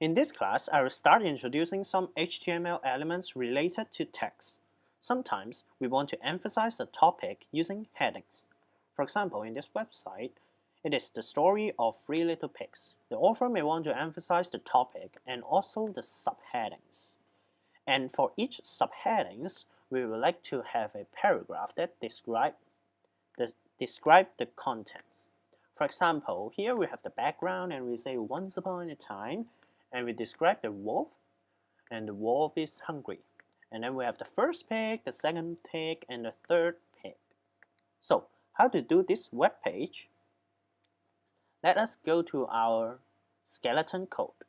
In this class, I will start introducing some HTML elements related to text. Sometimes we want to emphasize a topic using headings. For example, in this website, it is the story of 3 little pigs. The author may want to emphasize the topic and also the subheadings. And for each subheadings, we would like to have a paragraph that describe the contents. For example, here we have the background and we say once upon a time, and we describe the wolf, and the wolf is hungry. And then we have the first pig, the second pig, and the third pig. So, how to do this web page? Let us go to our skeleton code.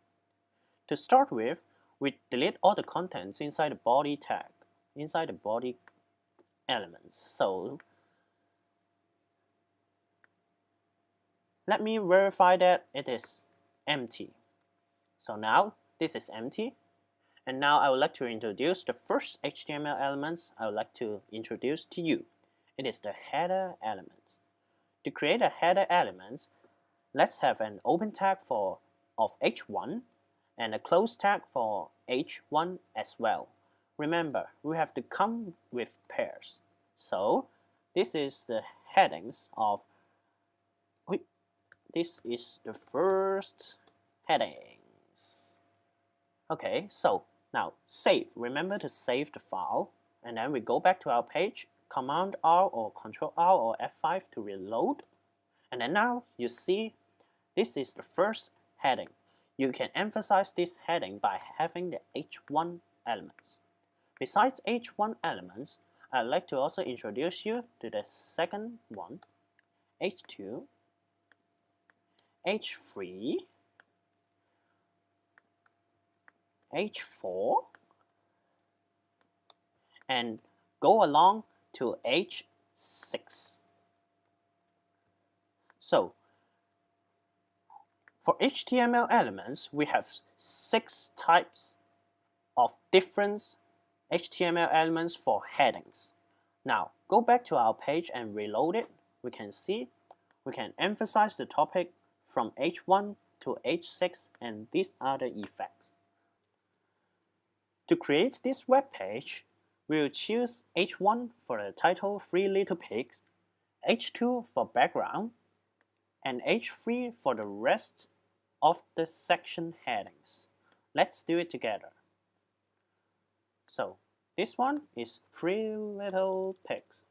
To start with, we delete all the contents inside the body tag, inside the body elements. So, let me verify that it is empty. So now this is empty, and now I would like to introduce the first HTML elements I would like to introduce to you. It is the header element. To create a header element, let's have an open tag of h1 and a close tag for h1 as well. Remember, we have to come with pairs. So this is the headings of. This is the first headings. Okay, so now save. Remember to save the file, and then we go back to our page, Command R or Control R or F5 to reload. And then now you see this is the first heading. You can emphasize this heading by having the H1 elements. Besides H1 elements, I'd like to also introduce you to the second one, H2, H3, H4, and go along to H6. So, for HTML elements, we have 6 types of different HTML elements for headings. Now, go back to our page and reload it. We can see we can emphasize the topic from H1 to H6, and these are the effects. To create this web page, we will choose H1 for the title 3 Little Pigs, H2 for background, and H3 for the rest of the section headings. Let's do it together. So, this one is 3 Little Pigs.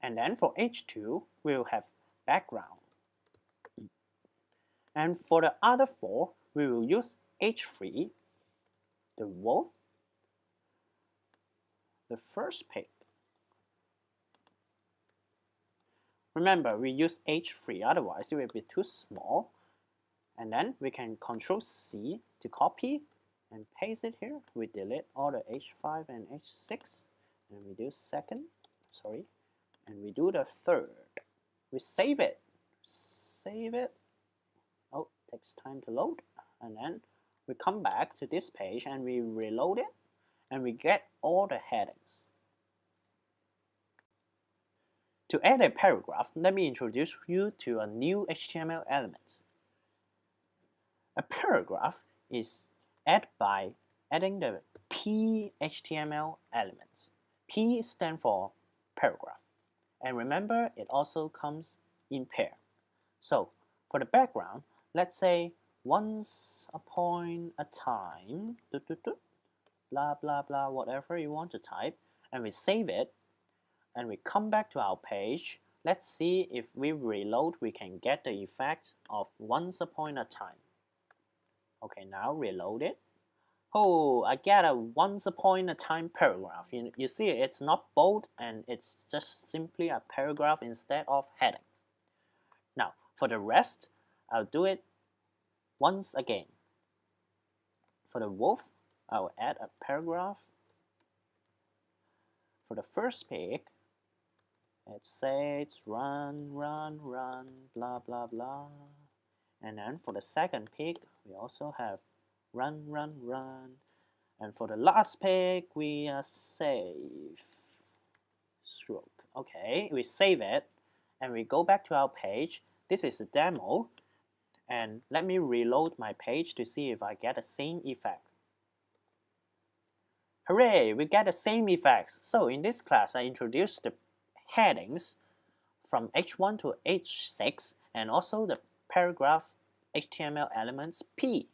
And then for H2, we'll have background. And for the other 4, we will use H3, the wolf, the first pig. Remember, we use H3, otherwise it will be too small. And then we can Control C to copy and paste it here. We delete all the H5 and H6, and we do second, and we do the third. We save it. Oh, takes time to load. And then we come back to this page and we reload it, and we get all the headings. To add a paragraph, let me introduce you to a new HTML element. A paragraph is added by adding the P HTML elements. P stands for paragraph. And remember, it also comes in pair. So, for the background, let's say once upon a time, blah blah blah, whatever you want to type, and we save it, and we come back to our page. Let's see if we reload, we can get the effect of once upon a time. Okay, now reload it. Oh, I get a once upon a time paragraph. You see, it's not bold, and it's just simply a paragraph instead of heading. Now, for the rest, I'll do it once again. For the wolf, I'll add a paragraph. For the first pig, it says run, run, run, blah, blah, blah. And then for the second pig, we also have run, run, run. And for the last pig, we are save. Stroke. Okay, we save it, and we go back to our page. This is a demo. And let me reload my page to see if I get the same effect. Hooray, we get the same effects. So in this class, I introduced the headings from H1 to H6 and also the paragraph HTML elements P.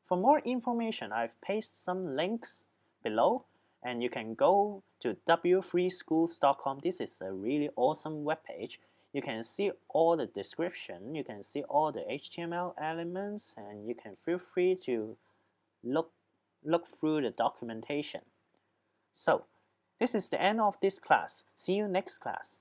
For more information, I've pasted some links below, and you can go to w3schools.com. This is a really awesome webpage. You can see all the description, you can see all the HTML elements, and you can feel free to look through the documentation. So, this is the end of this class. See you next class.